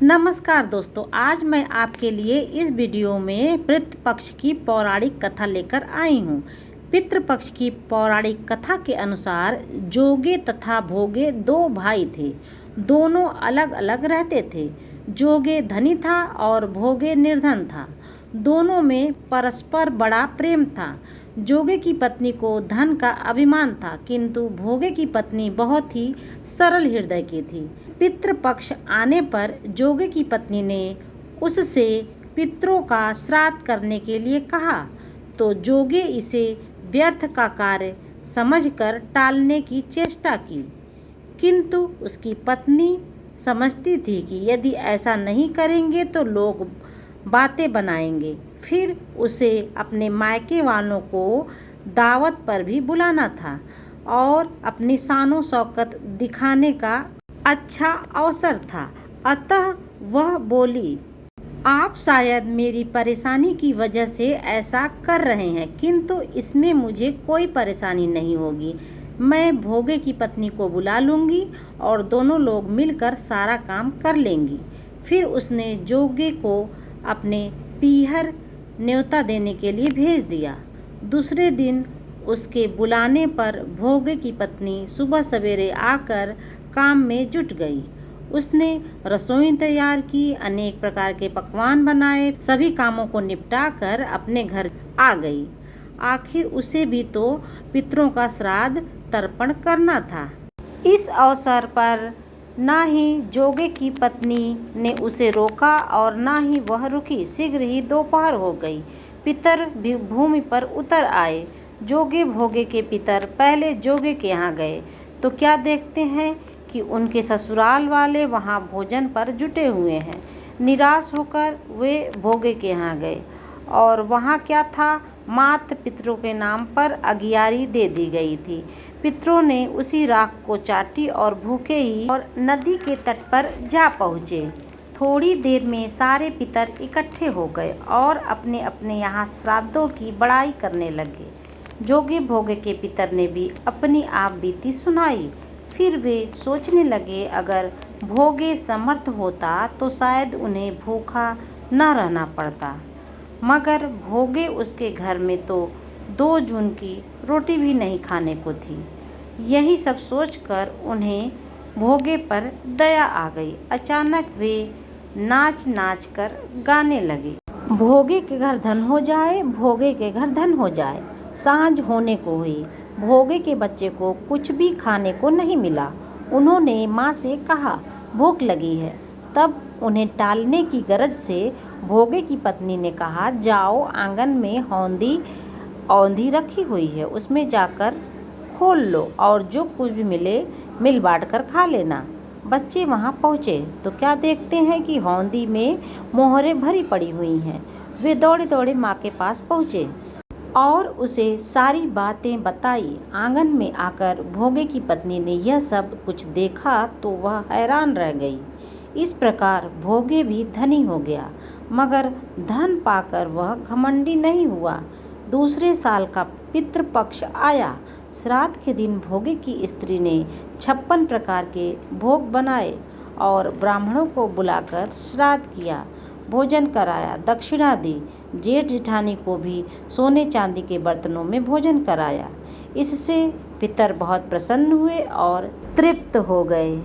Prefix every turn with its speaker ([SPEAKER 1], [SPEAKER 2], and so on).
[SPEAKER 1] नमस्कार दोस्तों, आज मैं आपके लिए इस वीडियो में पितृपक्ष की पौराणिक कथा लेकर आई हूँ। पितृपक्ष की पौराणिक कथा के अनुसार जोगे तथा भोगे दो भाई थे। दोनों अलग अलग रहते थे। जोगे धनी था और भोगे निर्धन था। दोनों में परस्पर बड़ा प्रेम था। जोगे की पत्नी को धन का अभिमान था, किंतु भोगे की पत्नी बहुत ही सरल हृदय की थी। पितृपक्ष आने पर जोगे की पत्नी ने उससे पितरों का श्राद्ध करने के लिए कहा, तो जोगे इसे व्यर्थ का कार्य समझकर टालने की चेष्टा की, किंतु उसकी पत्नी समझती थी कि यदि ऐसा नहीं करेंगे तो लोग बातें बनाएंगे। फिर उसे अपने मायके वालों को दावत पर भी बुलाना था और अपनी शानो शौकत दिखाने का अच्छा अवसर था। अतः वह बोली, आप शायद मेरी परेशानी की वजह से ऐसा कर रहे हैं, किंतु इसमें मुझे कोई परेशानी नहीं होगी। मैं भोगे की पत्नी को बुला लूँगी और दोनों लोग मिलकर सारा काम कर लेंगी। फिर उसने जोगे को अपने पीहर न्योता देने के लिए भेज दिया। दूसरे दिन उसके बुलाने पर भोगे की पत्नी सुबह सवेरे आकर काम में जुट गई। उसने रसोई तैयार की, अनेक प्रकार के पकवान बनाए, सभी कामों को निपटा कर अपने घर आ गई। आखिर उसे भी तो पितरों का श्राद्ध तर्पण करना था। इस अवसर पर ना ही जोगे की पत्नी ने उसे रोका और ना ही वह रुकी। शीघ्र ही दोपहर हो गई। पितर भी भूमि पर उतर आए। जोगे भोगे के पितर पहले जोगे के यहाँ गए तो क्या देखते हैं कि उनके ससुराल वाले वहाँ भोजन पर जुटे हुए हैं। निराश होकर वे भोगे के यहाँ गए और वहाँ क्या था, मात्र पितरों के नाम पर अगियारी दे दी गई थी। पितरों ने उसी राख को चाटी और भूखे ही और नदी के तट पर जा पहुँचे। थोड़ी देर में सारे पितर इकट्ठे हो गए और अपने अपने यहाँ श्राद्धों की बड़ाई करने लगे। जोगे भोगे के पितर ने भी अपनी आप बीती सुनाई। फिर वे सोचने लगे, अगर भोगे समर्थ होता तो शायद उन्हें भूखा न रहना पड़ता, मगर भोगे उसके घर में तो 2 जून की रोटी भी नहीं खाने को थी। यही सब सोचकर उन्हें भोगे पर दया आ गई। अचानक वे नाच नाच कर गाने लगे, भोगे के घर धन हो जाए, भोगे के घर धन हो जाए। सांझ होने को हुई। भोगे के बच्चे को कुछ भी खाने को नहीं मिला। उन्होंने माँ से कहा, भूख लगी है। तब उन्हें टालने की गरज से भोगे की पत्नी ने कहा, जाओ, आंगन में औंधी रखी हुई है, उसमें जाकर खोल लो और जो कुछ भी मिले मिल बांट कर खा लेना। बच्चे वहां पहुंचे तो क्या देखते हैं कि हौंदी में मोहरें भरी पड़ी हुई हैं। वे दौड़े दौड़े माँ के पास पहुँचे और उसे सारी बातें बताई। आंगन में आकर भोगे की पत्नी ने यह सब कुछ देखा तो वह हैरान रह गई। इस प्रकार भोगे भी धनी हो गया, मगर धन पाकर वह घमंडी नहीं हुआ। दूसरे साल का पितृपक्ष आया। श्राद्ध के दिन भोगे की स्त्री ने 56 प्रकार के भोग बनाए और ब्राह्मणों को बुलाकर श्राद्ध किया, भोजन कराया, दक्षिणा दी। जेठ जेठानी को भी सोने चांदी के बर्तनों में भोजन कराया। इससे पितर बहुत प्रसन्न हुए और तृप्त हो गए।